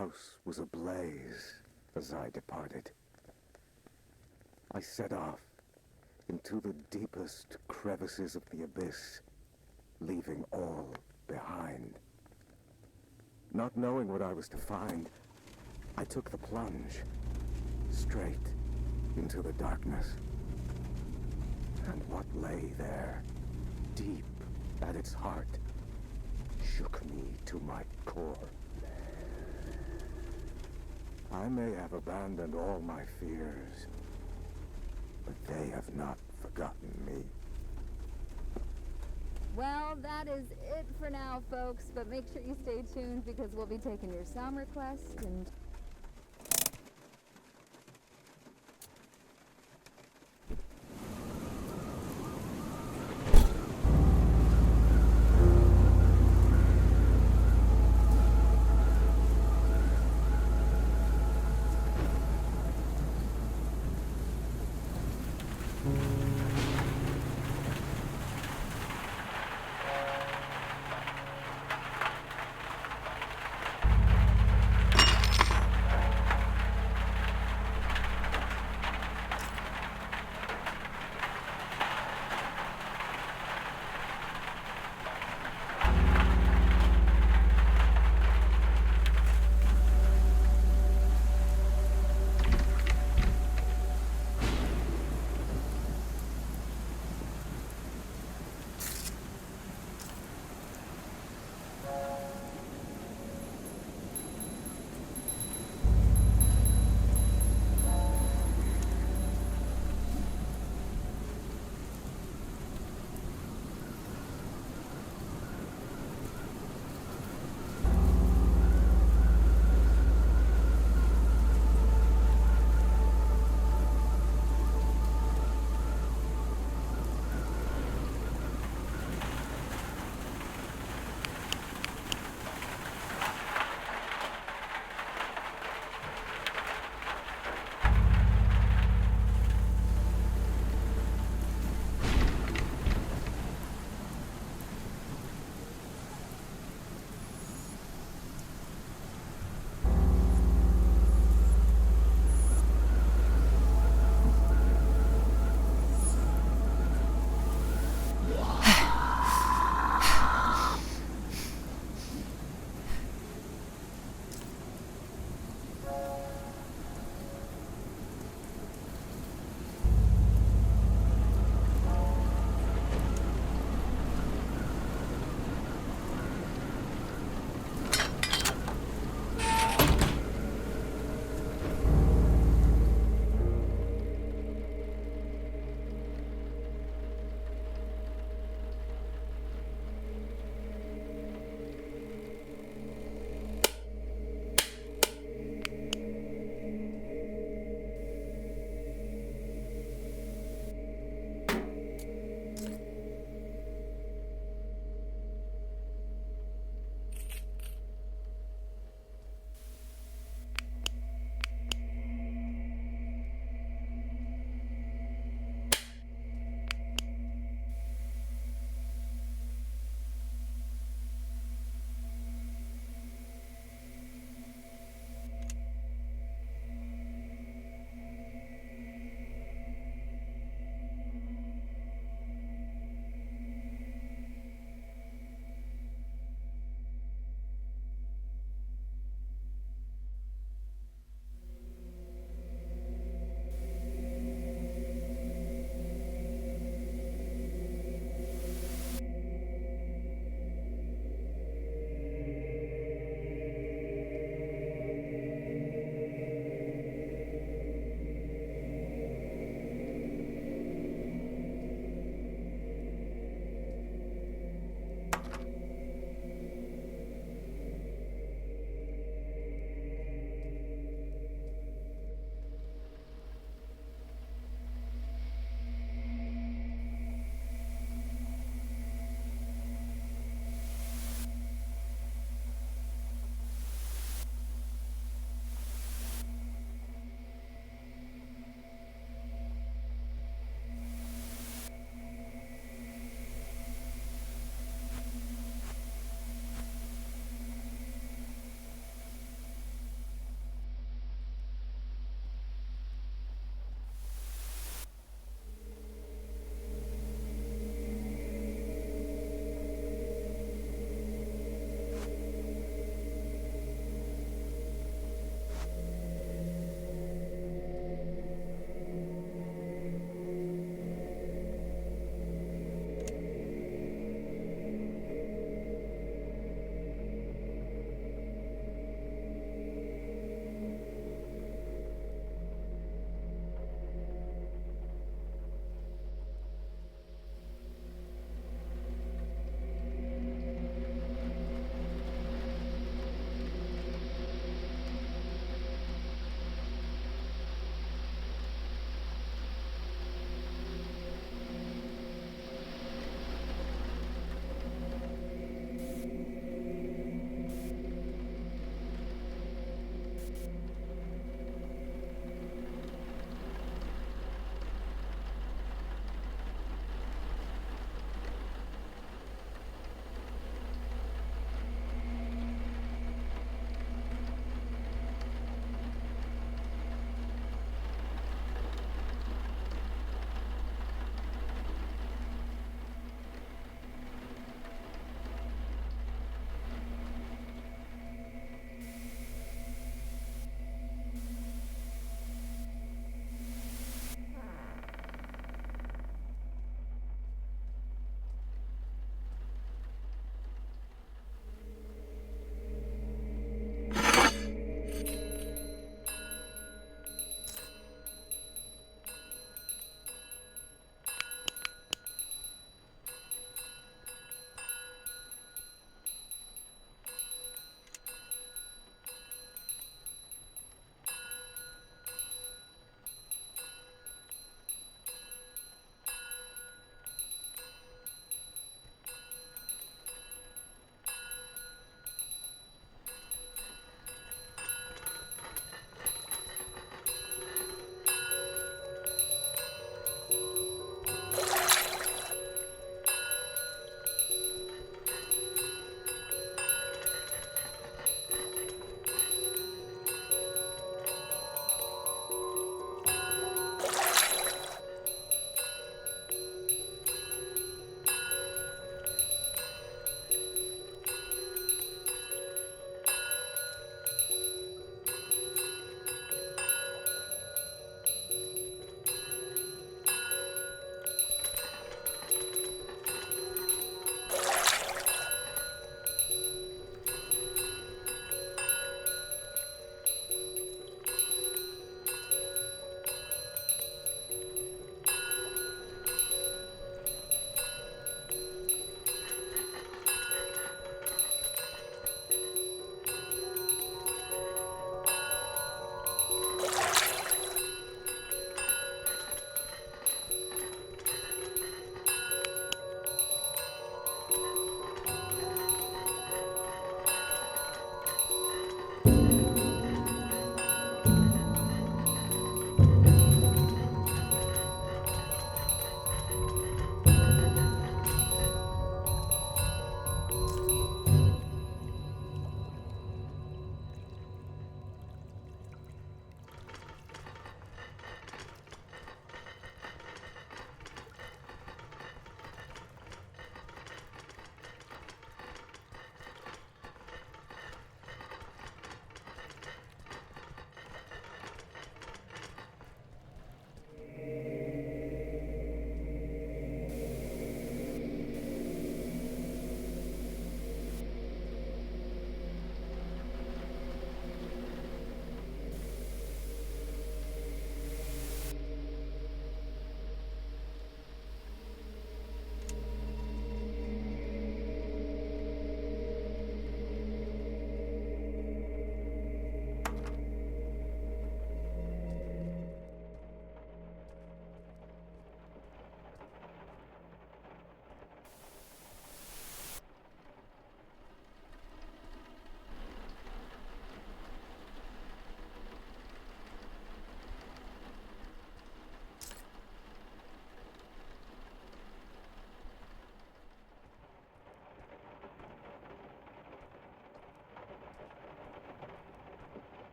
house was ablaze as I departed. I set off into the deepest crevices of the abyss, leaving all behind. Not knowing what I was to find, I took the plunge, straight into the darkness. And what lay there, deep at its heart, shook me to my core. I may have abandoned all my fears, but they have not forgotten me. Well, that is it for now, folks, but make sure you stay tuned because we'll be taking your song requests and...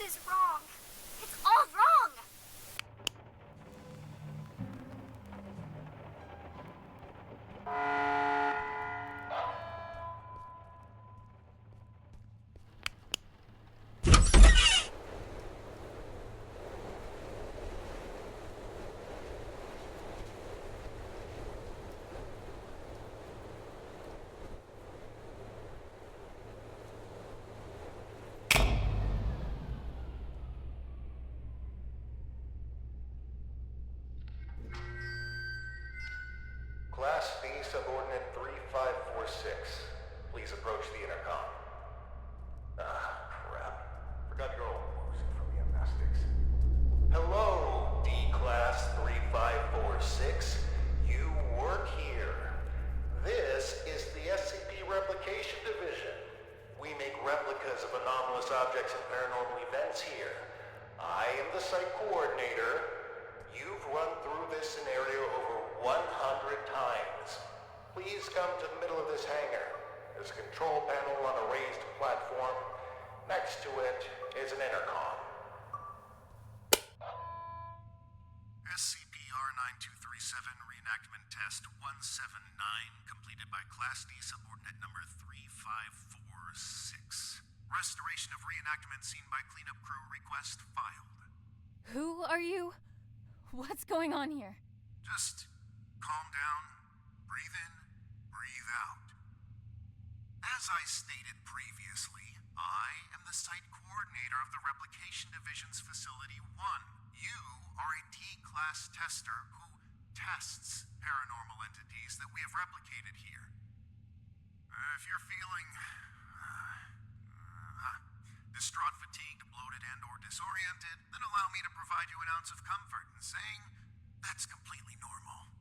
is wrong. It's all wrong! Class B, subordinate 3546. Please approach the intercom. Ah, crap. Forgot your old music from the gymnastics. Hello, D-Class 3546. You work here. This is the SCP Replication Division. We make replicas of anomalous objects and paranormal events here. I am the site coordinator. You've run through this scenario over 100 times. Please come to the middle of this hangar. There's a control panel on a raised platform. Next to it is an intercom. SCP-R9237 reenactment test 179 completed by Class D subordinate number 3546. Restoration of reenactment scene by cleanup crew request filed. Who are you? What's going on here? Just calm down, breathe in, breathe out. As I stated previously, I am the site coordinator of the Replication Division's Facility 1. You are a D-Class tester who tests paranormal entities that we have replicated here. If you're feeling distraught, fatigued, bloated, and/or disoriented, then allow me to provide you an ounce of comfort in saying that's completely normal.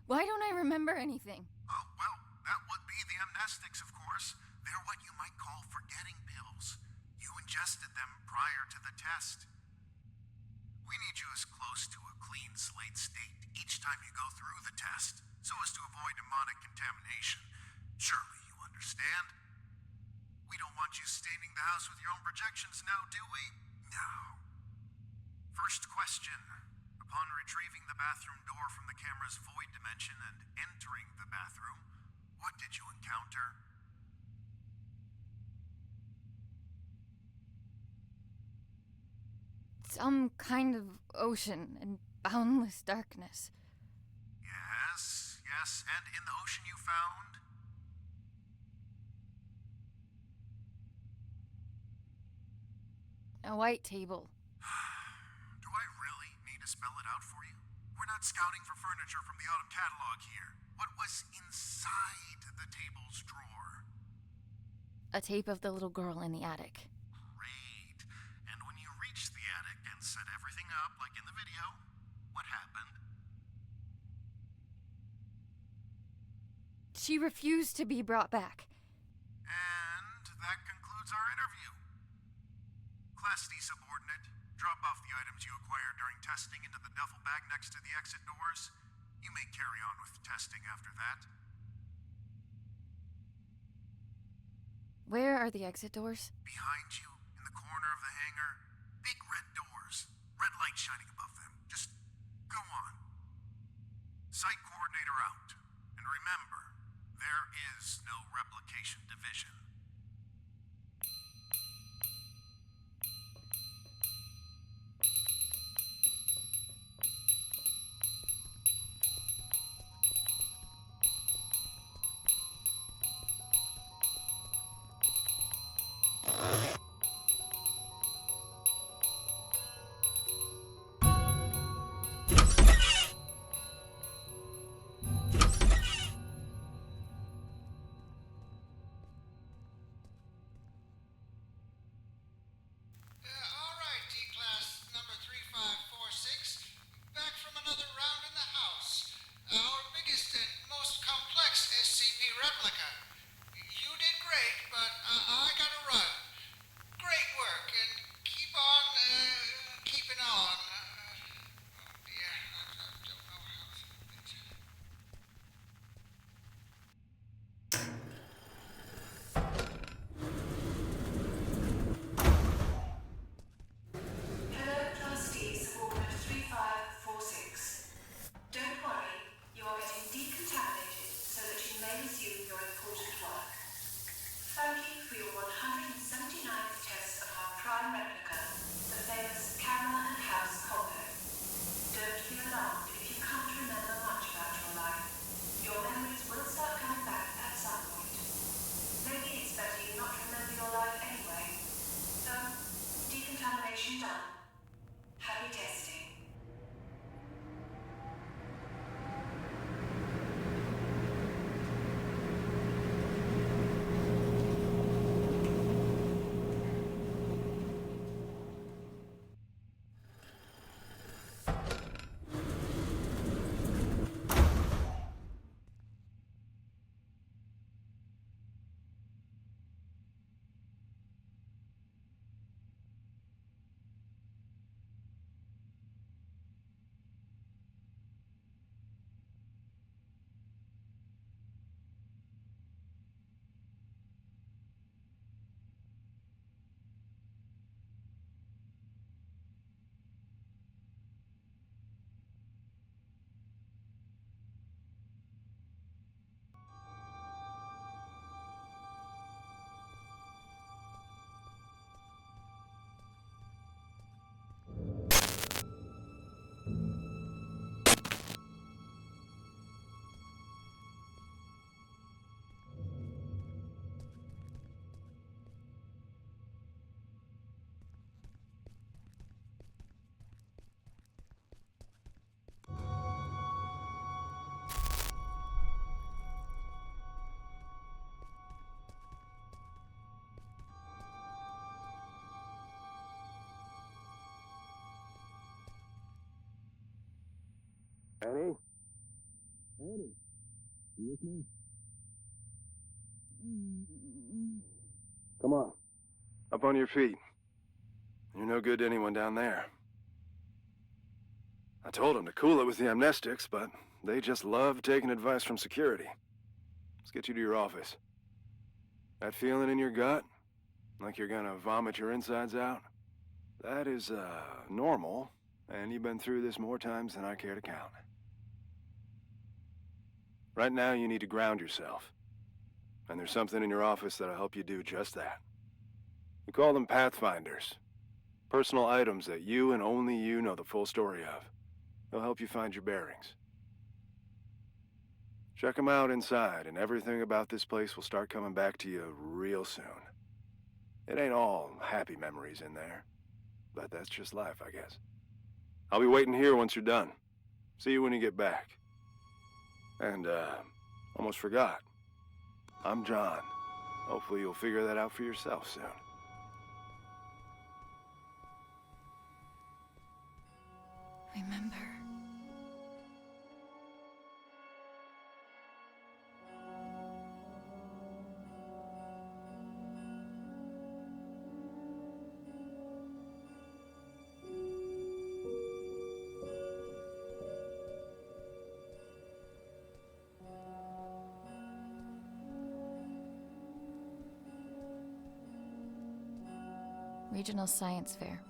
Why don't I remember anything? Oh, well, that would be the amnestics, of course. They're what you might call forgetting pills. You ingested them prior to the test. We need you as close to a clean slate state each time you go through the test, so as to avoid demonic contamination. Surely you understand? We don't want you staining the house with your own projections now, do we? No. First question. Upon retrieving the bathroom door from the camera's void dimension and entering the bathroom, what did you encounter? Some kind of ocean and boundless darkness. Yes, and in the ocean you found? A white table. Do I really need to spell it out for you? We're not scouting for furniture from the autumn catalog here. What was inside the table's drawer? A tape of the little girl in the attic. Great. And when you reached the attic and set everything up like in the video, what happened? She refused to be brought back. And that concludes our interview. Class D subordinate, drop off the items you acquired during testing into the duffel bag next to the exit doors. You may carry on with testing after that. Where are the exit doors? Behind you, in the corner of the hangar, big red doors, red light shining above them. Just go on. Site coordinator out. And remember, there is no replication division. Annie? Annie? You with me? Come on. Up on your feet. You're no good to anyone down there. I told them to cool it with the amnestics, but they just love taking advice from security. Let's get you to your office. That feeling in your gut? Like you're gonna vomit your insides out? That is, normal, and you've been through this more times than I care to count. Right now, you need to ground yourself. And there's something in your office that'll help you do just that. We call them Pathfinders. Personal items that you and only you know the full story of. They'll help you find your bearings. Check them out inside, and everything about this place will start coming back to you real soon. It ain't all happy memories in there, but that's just life, I guess. I'll be waiting here once you're done. See you when you get back. And, almost forgot. I'm John. Hopefully you'll figure that out for yourself soon. Remember. Regional Science Fair.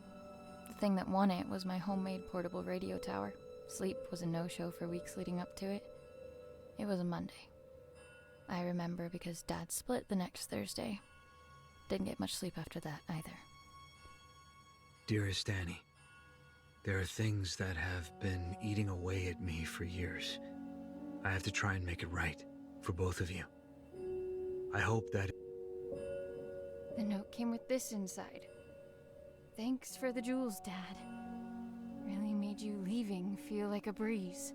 The thing that won it was my homemade portable radio tower. Sleep was a no-show for weeks leading up to it. It was a Monday. I remember because Dad split the next Thursday. Didn't get much sleep after that either. Dearest Annie, there are things that have been eating away at me for years. I have to try and make it right for both of you. I hope that... The note came with this inside. Thanks for the jewels, Dad. Really made you leaving feel like a breeze.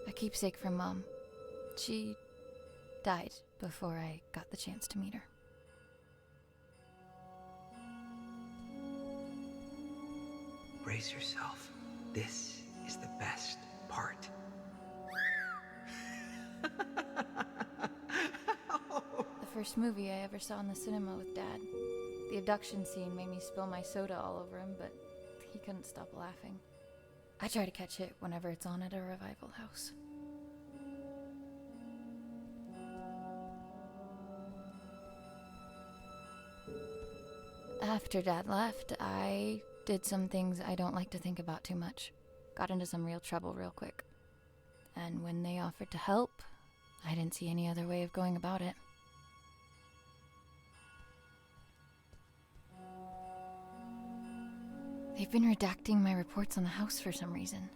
A keepsake from Mom. She died before I got the chance to meet her. Brace yourself. This is the best part. The first movie I ever saw in the cinema with Dad. The abduction scene made me spill my soda all over him, but he couldn't stop laughing. I try to catch it whenever it's on at a revival house. After Dad left, I did some things I don't like to think about too much. Got into some real trouble real quick. And when they offered to help, I didn't see any other way of going about it. They've been redacting my reports on the house for some reason.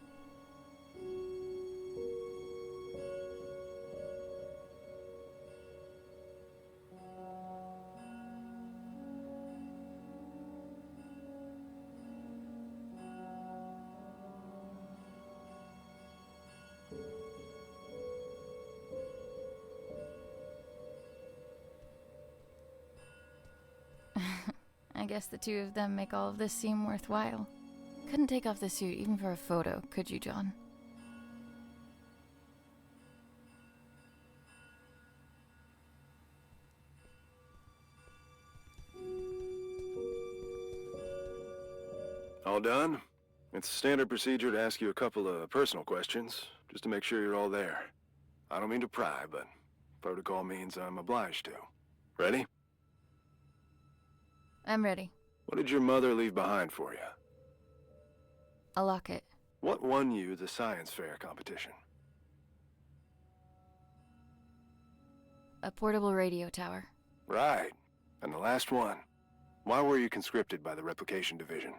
I guess the two of them make all of this seem worthwhile. Couldn't take off the suit even for a photo, could you, John? All done? It's standard procedure to ask you a couple of personal questions, just to make sure you're all there. I don't mean to pry, but protocol means I'm obliged to. Ready? I'm ready. What did your mother leave behind for you? A locket. What won you the science fair competition? A portable radio tower. Right. And the last one. Why were you conscripted by the replication division?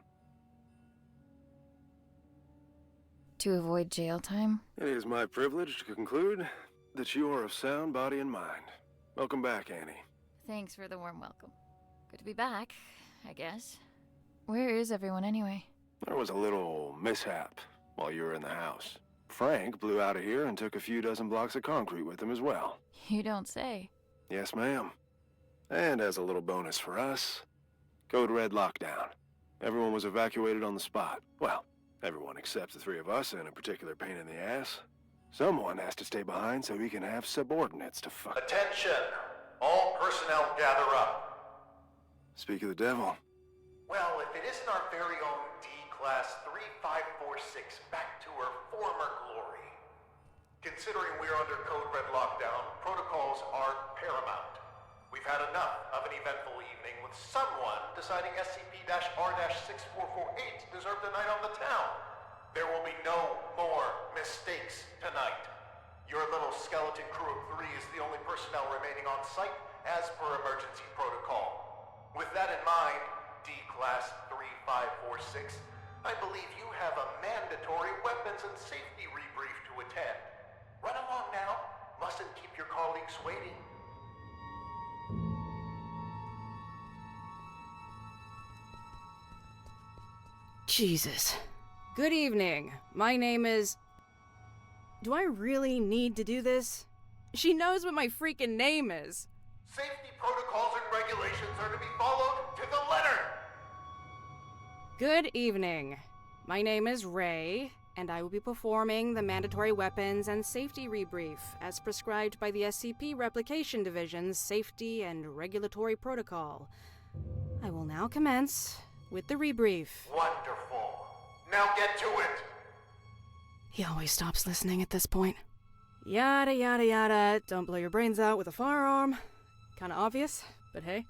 To avoid jail time? It is my privilege to conclude that you are of sound body and mind. Welcome back, Annie. Thanks for the warm welcome. Good to be back, I guess. Where is everyone anyway? There was a little mishap while you were in the house. Frank blew out of here and took a few dozen blocks of concrete with him as well. You don't say. Yes, ma'am. And as a little bonus for us, Code Red lockdown. Everyone was evacuated on the spot. Well, everyone except the three of us and a particular pain in the ass. Someone has to stay behind so we can have subordinates to fuck. Attention! All personnel gather up. Speak of the devil. Well, if it isn't our very own D-Class 3546 back to her former glory. Considering we're under Code Red lockdown, protocols are paramount. We've had enough of an eventful evening with someone deciding SCP-R-6448 deserved a night on the town. There will be no more mistakes tonight. Your little skeleton crew of 3 is the only personnel remaining on site as per emergency protocol. With that in mind, D-Class 3546, I believe you have a mandatory weapons and safety rebrief to attend. Run along now. Mustn't keep your colleagues waiting. Jesus. Good evening. My name is... Do I really need to do this? She knows what my freaking name is. Safety protocols and regulations are to be followed to the letter. Good evening. My name is Ray, and I will be performing the mandatory weapons and safety rebrief as prescribed by the SCP Replication Division's Safety and Regulatory Protocol. I will now commence with the rebrief. Wonderful. Now get to it. He always stops listening at this point. Yada yada yada, don't blow your brains out with a firearm. Kinda obvious, but hey.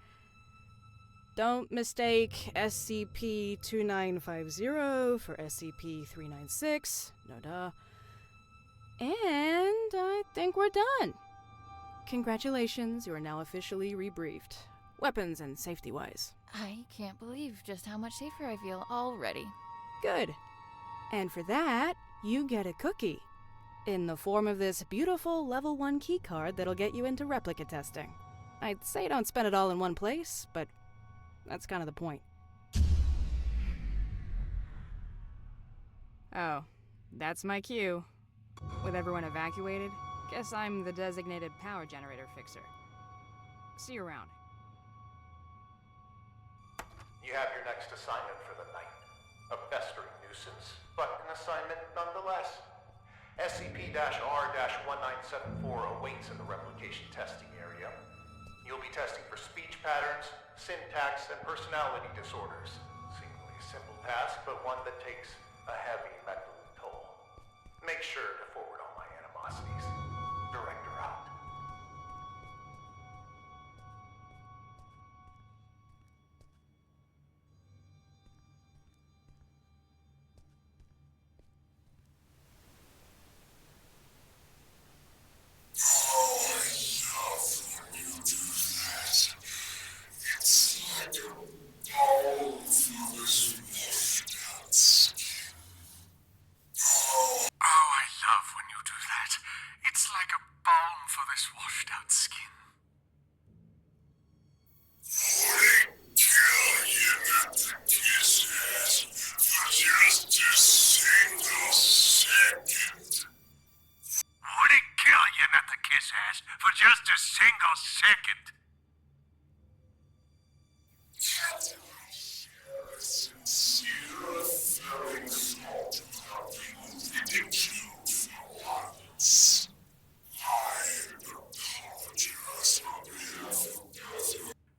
Don't mistake SCP-2950 for SCP-396. No duh. And I think we're done. Congratulations, you are now officially rebriefed. Weapons and safety-wise. I can't believe just how much safer I feel already. Good. And for that, you get a cookie. In the form of this beautiful level 1 keycard that'll get you into replica testing. I'd say don't spend it all in one place, but that's kind of the point. Oh, that's my cue. With everyone evacuated, guess I'm the designated power generator fixer. See you around. You have your next assignment for the night. A pestering nuisance, but an assignment nonetheless. SCP-R-1974 awaits in the replication testing area. You'll be testing for speech patterns, syntax, and personality disorders. Seemingly a simple task, but one that takes a heavy mental toll. Make sure to forward all my animosities. Director out. For just a single second.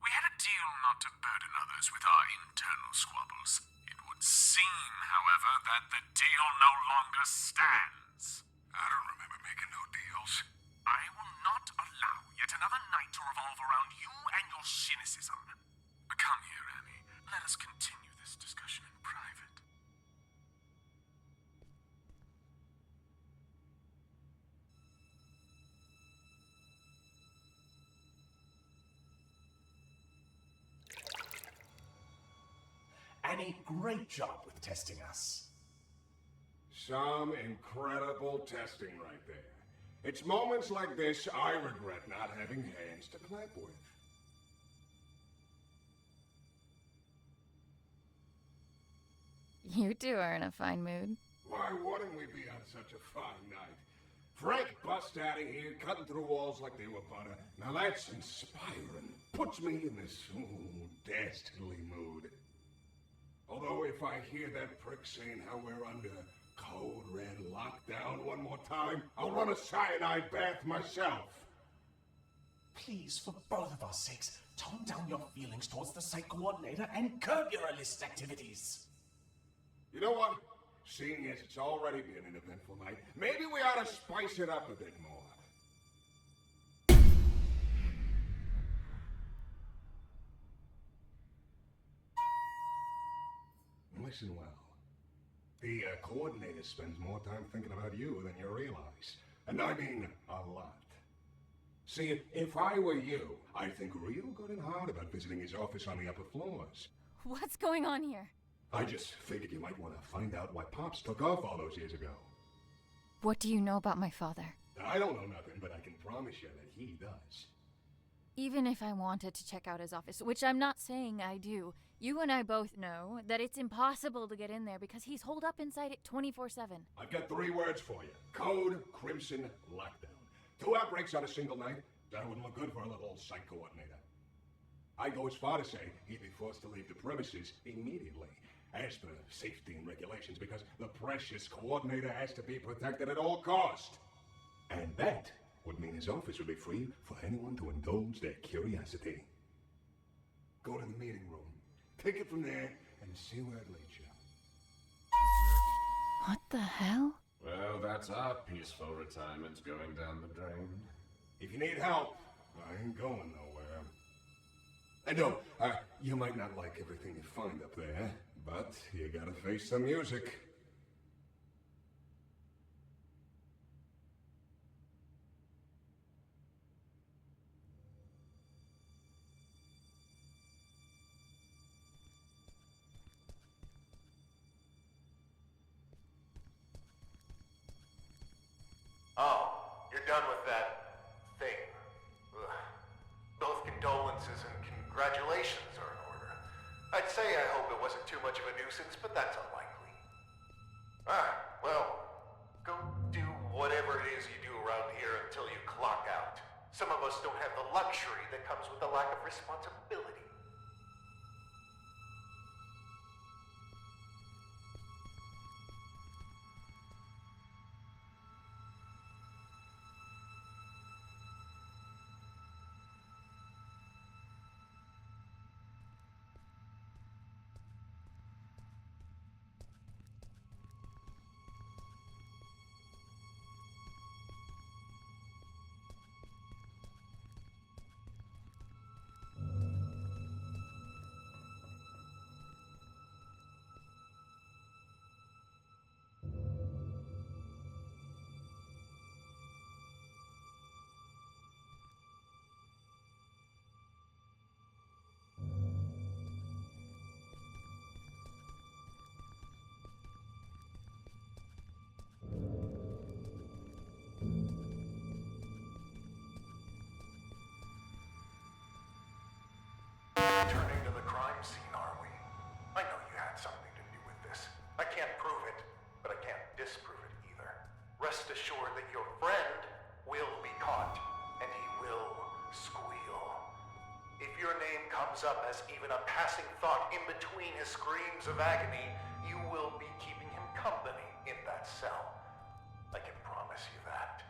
We had a deal not to burden others with our internal squabbles. It would seem, however, that the deal no longer stands. I don't remember making no deals. I will not allow yet another night to revolve around you and your cynicism. Come here, Annie. Let us continue this discussion in private. Annie, great job with testing us. Some incredible testing right there. It's moments like this I regret not having hands to clap with. You two are in a fine mood. Why wouldn't we be on such a fine night? Frank bust out of here, cutting through walls like they were butter. Now that's inspiring. Puts me in this dastardly mood. Although if I hear that prick saying how we're under code red lockdown one more time, I'll run a cyanide bath myself. Please, for both of our sakes, tone down your feelings towards the site coordinator and curb your illicit activities. You know what? Seeing as it's already been an eventful night, maybe we ought to spice it up a bit more. Listen well. The coordinator spends more time thinking about you than you realize. And I mean a lot. See, if I were you, I'd think real good and hard about visiting his office on the upper floors. What's going on here? I just figured you might want to find out why Pops took off all those years ago. What do you know about my father? I don't know nothing, but I can promise you that he does. Even if I wanted to check out his office, which I'm not saying I do, you and I both know that it's impossible to get in there because he's holed up inside it 24/7. I've got 3 words for you. Code Crimson Lockdown. 2 outbreaks on a single night? That wouldn't look good for a little site coordinator. I'd go as far to say he'd be forced to leave the premises immediately, as per safety and regulations, because the precious coordinator has to be protected at all cost. And that would mean his office would be free for anyone to indulge their curiosity. Go to the meeting room, take it from there, and see where it leads you. What the hell? Well, that's our peaceful retirement going down the drain. If you need help, I ain't going nowhere. And no, you might not like everything you find up there, but you gotta face the music. Oh, you're done with that thing. Ugh. Both condolences and congratulations are in order. I'd say I hope it wasn't too much of a nuisance, but that's unlikely. Well, go do whatever it is you do around here until you clock out. Some of us don't have the luxury that comes with the lack of responsibility. Returning to the crime scene, are we? I know you had something to do with this. I can't prove it, but I can't disprove it either. Rest assured that your friend will be caught, and he will squeal. If your name comes up as even a passing thought in between his screams of agony, you will be keeping him company in that cell. I can promise you that.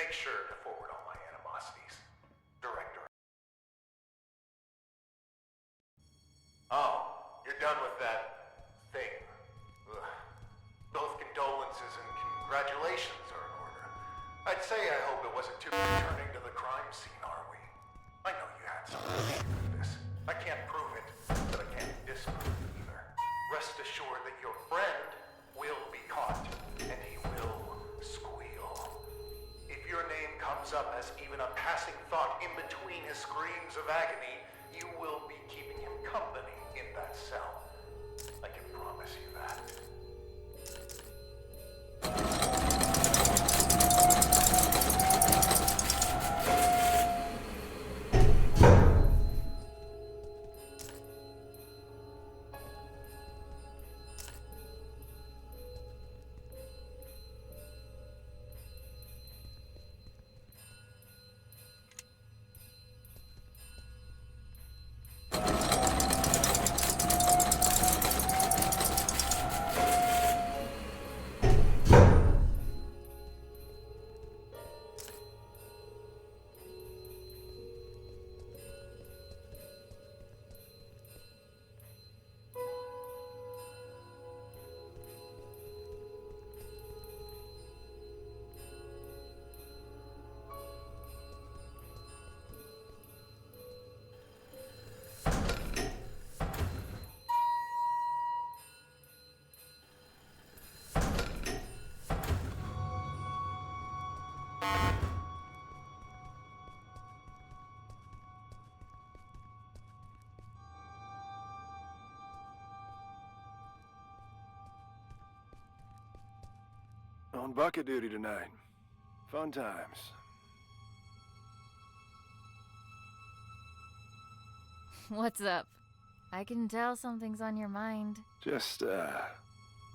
make sure to forward all my animosities. Director. Oh, you're done with that thing. Ugh. Both condolences and congratulations are in order. I'd say I hope it wasn't too returning to the crime scene, are we? I know you had something to do with this. I can't prove it, but I can't disprove it either. Rest assured that your friend will be caught, and he will squeal. If your name comes up as even a passing thought in between his screams of agony, you will be keeping him company in that cell. I can promise you that. On bucket duty tonight. Fun times. What's up? I can tell something's on your mind. Just,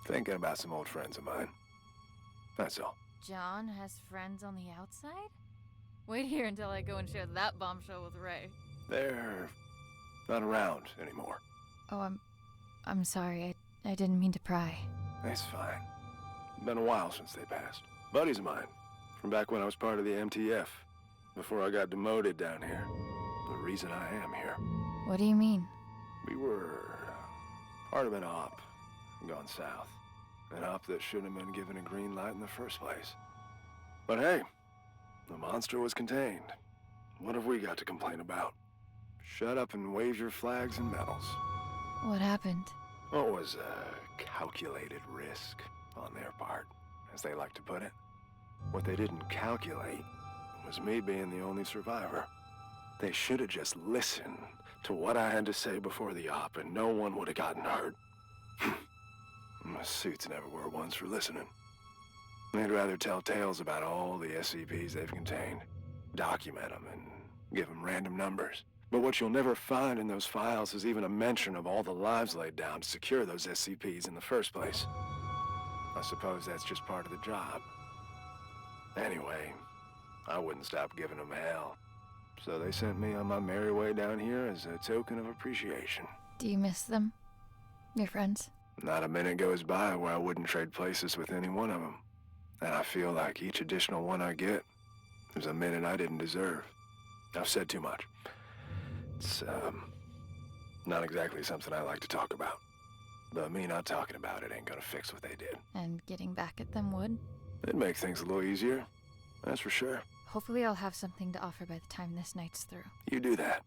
thinking about some old friends of mine. That's all. John has friends on the outside? Wait here until I go and share that bombshell with Ray. They're not around anymore. Oh, I'm sorry. I didn't mean to pry. That's fine. Been a while since they passed. Buddies of mine, from back when I was part of the MTF, before I got demoted down here. The reason I am here. What do you mean? We were part of an op gone south. An op that shouldn't have been given a green light in the first place. But hey, the monster was contained. What have we got to complain about? Shut up and wave your flags and medals. What happened? What was a calculated risk on their part, as they like to put it. What they didn't calculate was me being the only survivor. They should have just listened to what I had to say before the op, and no one would have gotten hurt. My suits never were ones for listening. They'd rather tell tales about all the SCPs they've contained, document them, and give them random numbers. But what you'll never find in those files is even a mention of all the lives laid down to secure those SCPs in the first place. I suppose that's just part of the job. Anyway, I wouldn't stop giving them hell. So they sent me on my merry way down here as a token of appreciation. Do you miss them? Your friends? Not a minute goes by where I wouldn't trade places with any one of them. And I feel like each additional one I get is a minute I didn't deserve. I've said too much. It's, not exactly something I like to talk about. But me not talking about it ain't gonna fix what they did. And getting back at them would? It'd make things a little easier, that's for sure. Hopefully I'll have something to offer by the time this night's through. You do that.